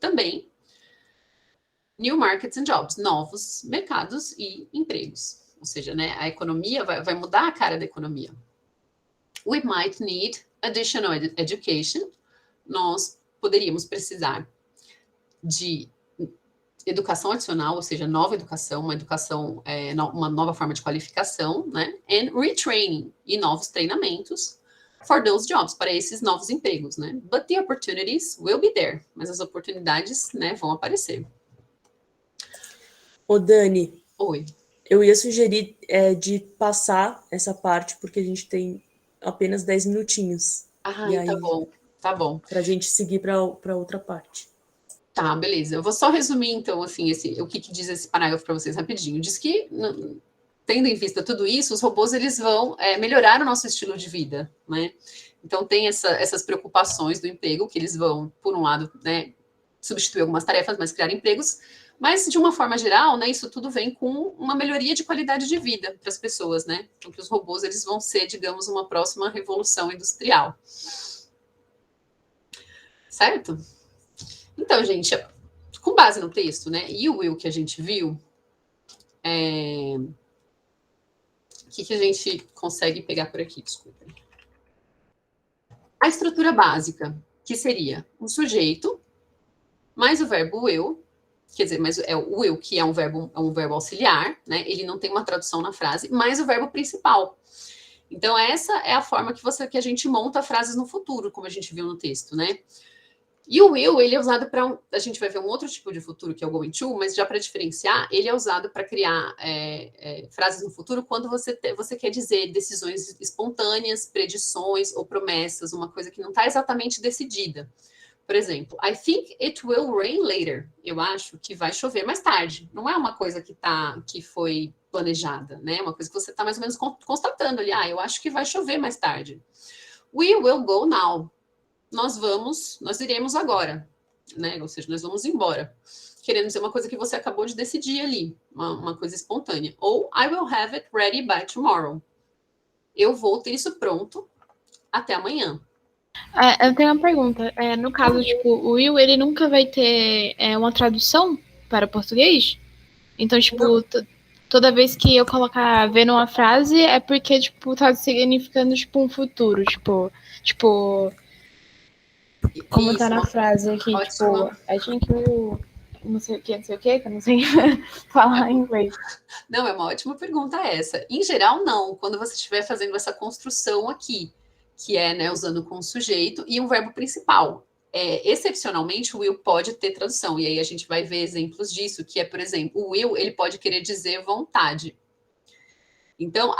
também new markets and jobs, novos mercados e empregos. Ou seja, né? A economia vai mudar a cara da economia. We might need additional education. Nós poderíamos precisar de educação adicional, ou seja, nova educação, uma nova forma de qualificação, né? And retraining, e novos treinamentos for those jobs, para esses novos empregos, né? But the opportunities will be there. Mas as oportunidades, né, vão aparecer. Ô, Dani. Oi. Eu ia sugerir de passar essa parte, porque a gente tem apenas 10 minutinhos. E aí, tá bom. Para a gente seguir para outra parte. Tá, beleza. Eu vou só resumir, então, assim, o que diz esse parágrafo para vocês rapidinho. Diz que, tendo em vista tudo isso, os robôs, eles vão melhorar o nosso estilo de vida, né? Então, tem essas preocupações do emprego, que eles vão, por um lado, né, substituir algumas tarefas, mas criar empregos. Mas, de uma forma geral, né, isso tudo vem com uma melhoria de qualidade de vida para as pessoas, né? Então, que os robôs, eles vão ser, digamos, uma próxima revolução industrial. Certo? Então, gente, com base no texto, né, e o will que a gente viu, o que a gente consegue pegar por aqui? Desculpa. A estrutura básica, que seria um sujeito, mais o verbo will, quer dizer, mas é o will, que é um verbo auxiliar, né, ele não tem uma tradução na frase, mais o verbo principal. Então, essa é a forma que a gente monta frases no futuro, como a gente viu no texto, né? E o will, ele é usado para... A gente vai ver um outro tipo de futuro, que é o going to, mas já para diferenciar, ele é usado para criar frases no futuro quando você quer dizer decisões espontâneas, predições ou promessas, uma coisa que não está exatamente decidida. Por exemplo, I think it will rain later. Eu acho que vai chover mais tarde. Não é uma coisa que foi planejada, né? É uma coisa que você está mais ou menos constatando ali. Eu acho que vai chover mais tarde. We will go now. Nós iremos agora, né? Ou seja, nós vamos embora. querendo dizer uma coisa que você acabou de decidir ali, uma coisa espontânea. Ou I will have it ready by tomorrow. Eu vou ter isso pronto até amanhã. Eu tenho uma pergunta. No caso, tipo, o will, ele nunca vai ter uma tradução para português? Então, tipo, toda vez que eu colocar ver numa frase, é porque, tipo, tá significando, tipo, um futuro. Tipo, como Isso, tá na frase aqui, ótimo. tipo, I think you... não sei o que, que eu não sei falar em inglês. Não, é uma ótima pergunta essa. Em geral, não. Quando você estiver fazendo essa construção aqui, que é, né, usando com o sujeito e um verbo principal. Excepcionalmente, o will pode ter tradução. E aí a gente vai ver exemplos disso, que é, por exemplo, o will, ele pode querer dizer vontade. Então,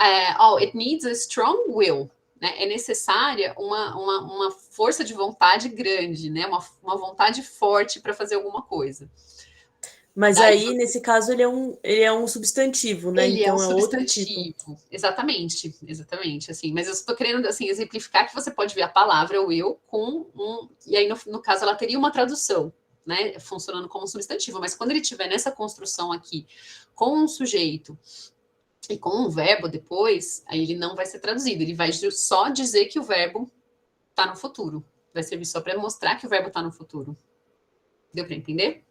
it needs a strong will. Né? É necessária uma força de vontade grande, né? Uma vontade forte para fazer alguma coisa. Mas aí, nesse caso, ele é um substantivo, né? Ele então é um outro substantivo. tipo. Exatamente, assim. Mas eu estou querendo assim, exemplificar que você pode ver a palavra will com e aí, no caso, ela teria uma tradução, né? Funcionando como substantivo. Mas quando ele estiver nessa construção aqui, com um sujeito e com um verbo depois, aí ele não vai ser traduzido. Ele vai só dizer que o verbo está no futuro. Vai servir só para mostrar que o verbo está no futuro. Deu para entender?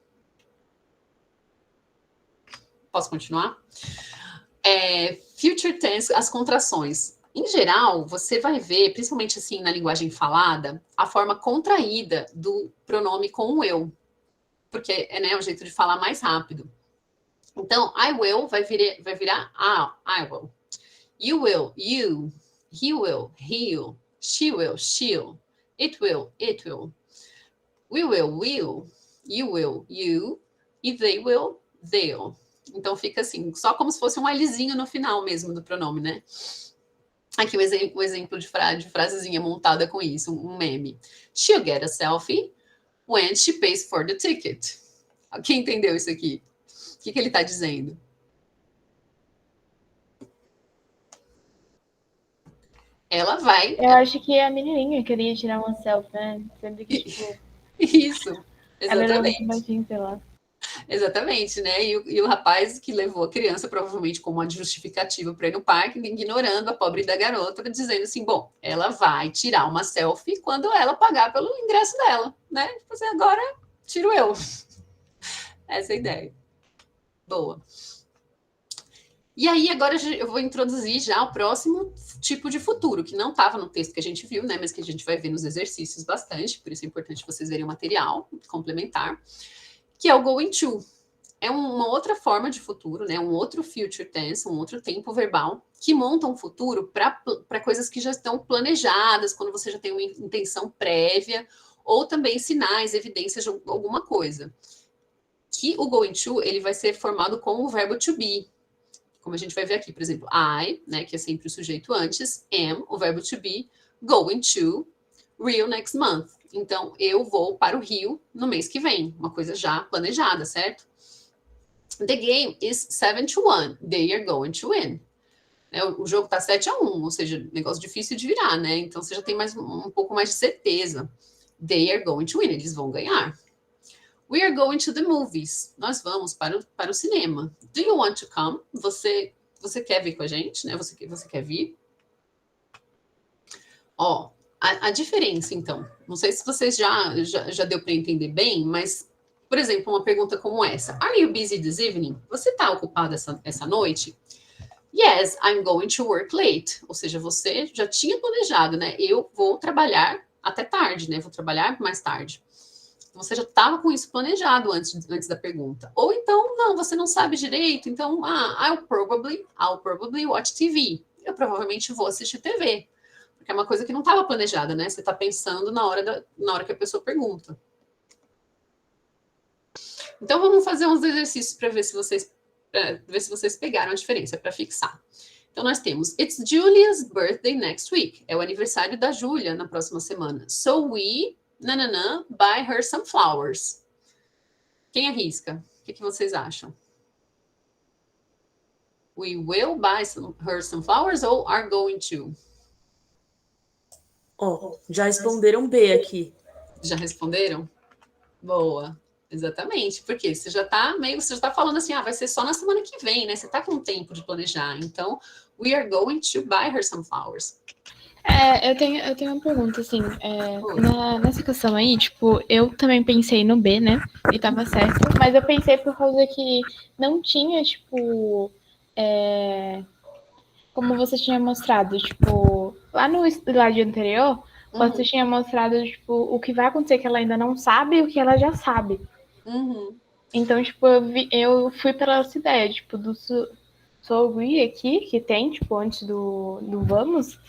Posso continuar? Future tense, as contrações. Em geral, você vai ver, principalmente assim na linguagem falada, a forma contraída do pronome com o eu. Porque é o jeito de falar mais rápido. Então, I will vai virar I will. You will, you. He will, he'll. She will, she'll. It will, it will. We will, we'll. You will, you. E they will, they'll. Então fica assim, só como se fosse um Lzinho no final mesmo do pronome, né? Aqui um exemplo de frasezinha montada com isso, um meme. She'll get a selfie when she pays for the ticket. Quem entendeu isso aqui? O que ele está dizendo? Ela vai... Eu acho que a menininha queria tirar uma selfie, né? Sempre que, tipo... Isso, exatamente. Ela era muito baixinha, sei lá. Exatamente, né? E o rapaz que levou a criança, provavelmente como uma justificativa para ir no parque, ignorando a pobre da garota, dizendo assim, bom, ela vai tirar uma selfie quando ela pagar pelo ingresso dela, né? Assim, agora tiro eu. Essa é a ideia. Boa. E aí, agora eu vou introduzir já o próximo tipo de futuro, que não estava no texto que a gente viu, né? Mas que a gente vai ver nos exercícios bastante, por isso é importante vocês verem o material complementar, que é o going to. É uma outra forma de futuro, né? Um outro future tense, um outro tempo verbal, que monta um futuro para coisas que já estão planejadas, quando você já tem uma intenção prévia, ou também sinais, evidências de alguma coisa. Que o going to, ele vai ser formado com o verbo to be. Como a gente vai ver aqui, por exemplo, I, né, que é sempre o sujeito antes, am, o verbo to be, going to Rio next month. Então, eu vou para o Rio no mês que vem. Uma coisa já planejada, certo? The game is 7-1. They are going to win. O jogo está 7-1, ou seja, negócio difícil de virar, né? Então, você já tem um pouco mais de certeza. They are going to win. Eles vão ganhar. We are going to the movies. Nós vamos para o cinema. Do you want to come? Você quer vir com a gente, né? Você quer vir? A diferença, então. Não sei se vocês já deu para entender bem, mas, por exemplo, uma pergunta como essa. Are you busy this evening? Você está ocupado essa noite? Yes, I'm going to work late. Ou seja, você já tinha planejado, né? Eu vou trabalhar até tarde, né? Vou trabalhar mais tarde. Você já estava com isso planejado antes da pergunta. Ou então, não, você não sabe direito. Então, I'll probably watch TV. Eu provavelmente vou assistir TV. Porque é uma coisa que não estava planejada, né? Você está pensando na hora que a pessoa pergunta. Então, vamos fazer uns exercícios para ver se vocês pegaram a diferença, para fixar. Então, nós temos, it's Julia's birthday next week. É o aniversário da Júlia na próxima semana. So we... buy her some flowers. Quem arrisca? O que vocês acham? We will buy her some flowers ou are going to? Já responderam B aqui. Já responderam? Boa. Exatamente, porque você já tá falando assim, vai ser só na semana que vem, né? Você tá com tempo de planejar. Então, we are going to buy her some flowers. Eu tenho uma pergunta, assim, nessa questão aí, tipo, eu também pensei no B, né, e tava certo, mas eu pensei por causa que não tinha, tipo, como você tinha mostrado, tipo, lá no slide anterior, você tinha mostrado, tipo, o que vai acontecer que ela ainda não sabe e o que ela já sabe. Então, tipo, eu fui pela essa ideia, tipo, do Sorry aqui, que tem, tipo, antes do vamos.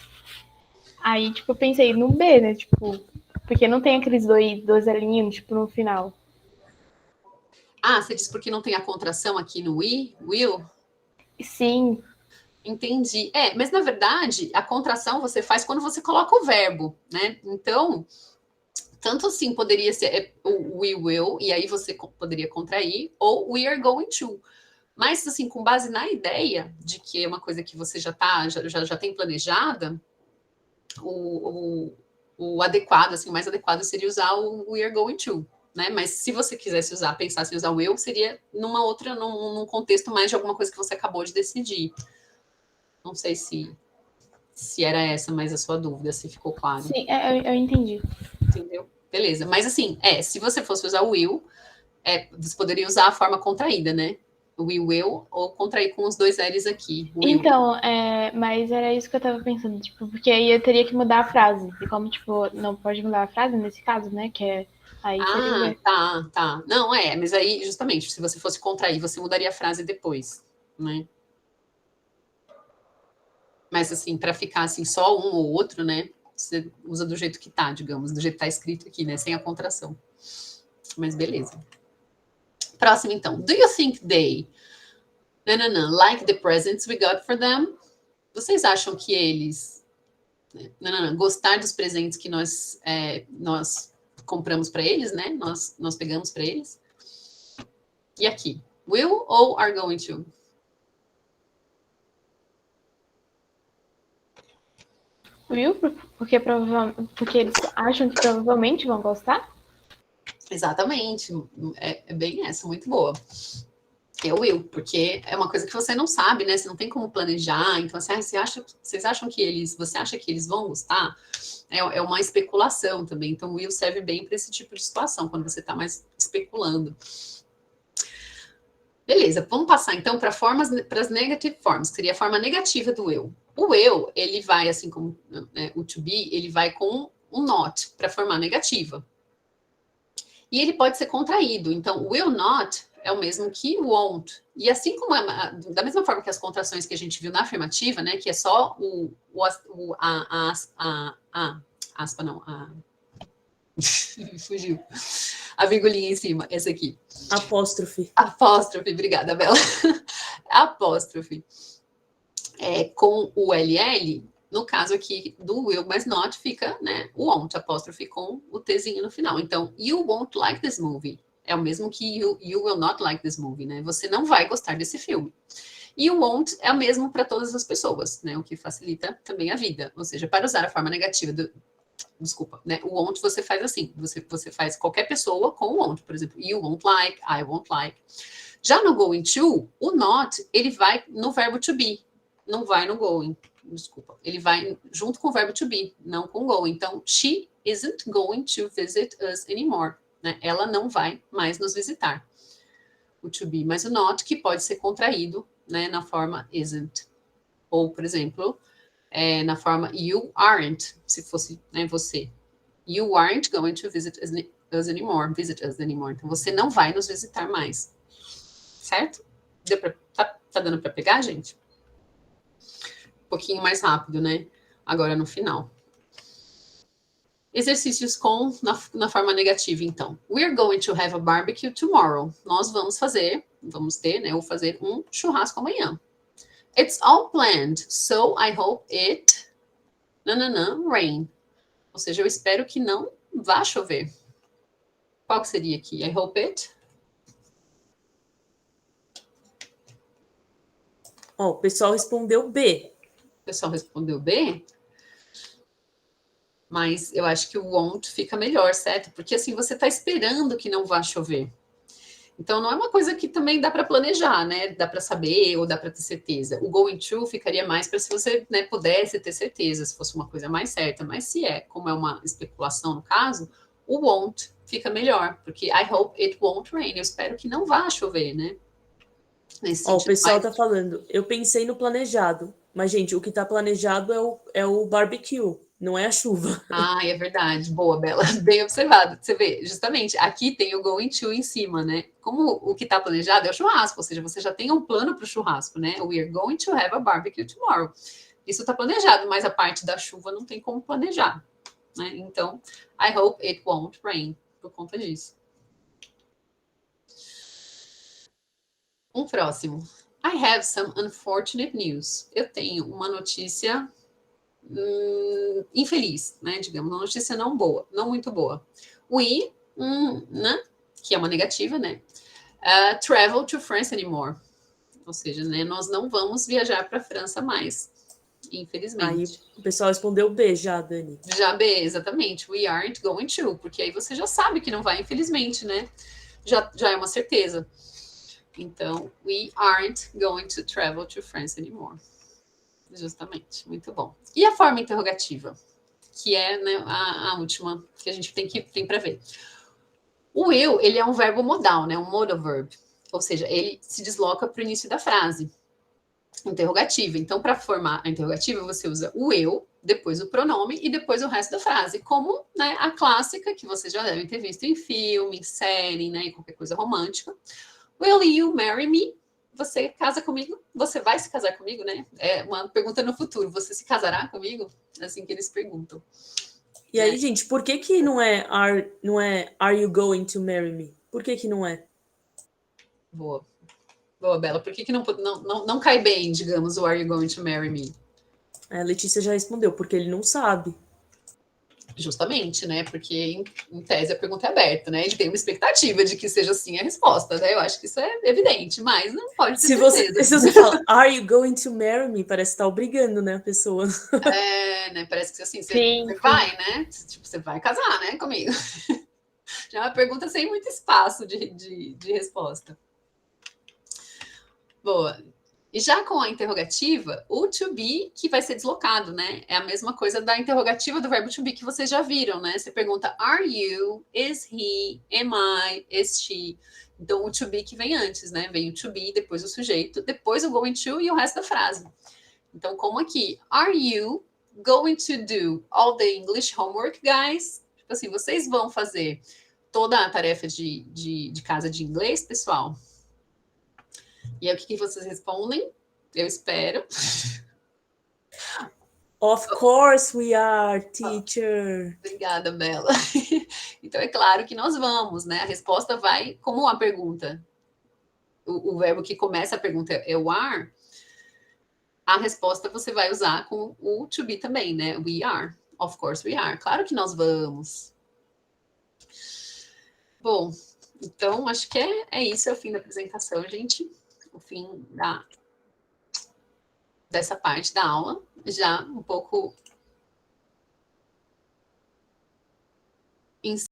Aí, tipo, eu pensei no B, né? Tipo, porque não tem aqueles dois alinhos, tipo, no final. Você disse porque não tem a contração aqui no will? Sim. Entendi. Mas na verdade, a contração você faz quando você coloca o verbo, né? Então, tanto assim poderia ser o we will, e aí você poderia contrair, ou we are going to. Mas, assim, com base na ideia de que é uma coisa que você já tem planejada, o adequado, assim, o mais adequado seria usar o we are going to, né? Mas se você quisesse pensasse em usar o will, seria num contexto mais de alguma coisa que você acabou de decidir. Não sei se era essa mais a sua dúvida, se ficou claro. Sim, eu entendi. Entendeu? Beleza. Mas assim, se você fosse usar o will, você poderia usar a forma contraída, né? We will, ou contrair com os dois L's aqui. Will. Então, mas era isso que eu tava pensando, tipo, porque aí eu teria que mudar a frase. E como, tipo, não pode mudar a frase nesse caso, né? Que é. Aí seria. Tá. Não, mas aí, justamente, se você fosse contrair, você mudaria a frase depois, né? Mas, assim, para ficar assim, só um ou outro, né? Você usa do jeito que tá, digamos, do jeito que tá escrito aqui, né? Sem a contração. Mas beleza. Próximo, então. Do you think they like the presents we got for them? Vocês acham que eles gostar dos presentes que nós compramos para eles, né? Nós pegamos para eles? E aqui, will ou are going to? Will? Porque eles acham que provavelmente vão gostar? Exatamente. É bem essa, muito boa. É o will, porque é uma coisa que você não sabe, né? Você não tem como planejar. Então, assim, vocês acham que você acha que eles vão gostar? É uma especulação também. Então, o will serve bem para esse tipo de situação, quando você está mais especulando. Beleza, vamos passar então para as negative forms, que seria a forma negativa do will. O will, ele vai, assim como o to be, ele vai com um not para formar negativa. E ele pode ser contraído. Então, will not é o mesmo que won't. E assim como da mesma forma que as contrações que a gente viu na afirmativa, né, que é só fugiu. A virgulinha em cima, essa aqui. Apóstrofe, obrigada, Bela. Apóstrofe. Com o LL, no caso aqui do will, mas not fica, né, o won't, apóstrofe com o Tzinho no final. Então, you won't like this movie. É o mesmo que you will not like this movie, né? Você não vai gostar desse filme. E o won't é o mesmo para todas as pessoas, né? O que facilita também a vida. Ou seja, para usar a forma negativa né? O won't você faz assim. Você faz qualquer pessoa com o won't. Por exemplo, you won't like, I won't like. Já no going to, o not, ele vai no verbo to be. Não vai no going. Desculpa. Ele vai junto com o verbo to be, não com go. Então, she isn't going to visit us anymore. Né? Ela não vai mais nos visitar. O to be, mas o not, que pode ser contraído, né, na forma isn't. Ou, por exemplo, na forma you aren't, se fosse, né, você. You aren't going to visit us anymore. Então, você não vai nos visitar mais. Certo? Tá dando para pegar, gente? Um pouquinho mais rápido, né? Agora no final. Exercícios na forma negativa, então. We're going to have a barbecue tomorrow. Nós vamos ter, né? Ou fazer um churrasco amanhã. It's all planned, so I hope it rain. Ou seja, eu espero que não vá chover. Qual que seria aqui? I hope it. O pessoal respondeu B. O pessoal respondeu B? Mas eu acho que o won't fica melhor, certo? Porque assim, você está esperando que não vá chover. Então, não é uma coisa que também dá para planejar, né? Dá para saber ou dá para ter certeza. O going to ficaria mais para se você, né, pudesse ter certeza, se fosse uma coisa mais certa. Mas se é, como é uma especulação no caso, o won't fica melhor, porque I hope it won't rain. Eu espero que não vá chover, né? Nesse Ó, o sentido pessoal mais... tá falando, eu pensei no planejado, mas, gente, o que tá planejado é o barbecue, não é a chuva. Ah, é verdade. Boa, Bela. Bem observado. Você vê, justamente, aqui tem o going to em cima, né? Como o que está planejado é o churrasco, ou seja, você já tem um plano para o churrasco, né? We are going to have a barbecue tomorrow. Isso está planejado, mas a parte da chuva não tem como planejar, né? Então, I hope it won't rain por conta disso. Um próximo. I have some unfortunate news. Eu tenho uma notícia infeliz, né? Digamos, uma notícia não boa, não muito boa. We, né? Que é uma negativa, né? Travel to France anymore. Ou seja, né? Nós não vamos viajar para a França mais, infelizmente. Aí o pessoal respondeu B já, Dani. Já B, exatamente. We aren't going to, porque aí você já sabe que não vai, infelizmente, né? Já é uma certeza. Então, we aren't going to travel to France anymore. Justamente, muito bom. E a forma interrogativa, que é, né, a última que a gente tem para ver. O will, ele é um verbo modal, né, um modal verb, ou seja, ele se desloca para o início da frase interrogativa. Então, para formar a interrogativa, você usa o will, depois o pronome e depois o resto da frase, como, né, a clássica que vocês já devem ter visto em filme, em série, né, em qualquer coisa romântica. Will you marry me? Você casa comigo? Você vai se casar comigo, né? É uma pergunta no futuro. Você se casará comigo? É assim que eles perguntam. E aí, gente, por que não é are you going to marry me? Por que não é? Boa. Boa, Bela. Por que não cai bem, digamos, o are you going to marry me? A Letícia já respondeu, porque ele não sabe. Justamente, né? Porque, em tese, a pergunta é aberta, né? Ele tem uma expectativa de que seja assim a resposta, né? Eu acho que isso é evidente, mas não pode ter certeza. Se você fala, are you going to marry me? Parece que tá obrigando, né, a pessoa. Né? Parece que assim, Sim, você vai, né? Tipo, você vai casar, né, comigo. Já é uma pergunta sem muito espaço de resposta. Boa. E já com a interrogativa, o to be que vai ser deslocado, né? É a mesma coisa da interrogativa do verbo to be que vocês já viram, né? Você pergunta, are you, is he, am I, is she? Então, o to be que vem antes, né? Vem o to be, depois o sujeito, depois o going to e o resto da frase. Então, como aqui, are you going to do all the English homework, guys? Tipo assim, vocês vão fazer toda a tarefa de casa de inglês, pessoal? E aí, o que vocês respondem? Eu espero. Of course we are, teacher. Obrigada, Bela. Então, é claro que nós vamos, né? A resposta vai como a pergunta. O verbo que começa a pergunta é o are. A resposta você vai usar com o to be também, né? We are. Of course we are. Claro que nós vamos. Bom, então, acho que é isso. É o fim da apresentação, gente. O fim dessa parte da aula, já um pouco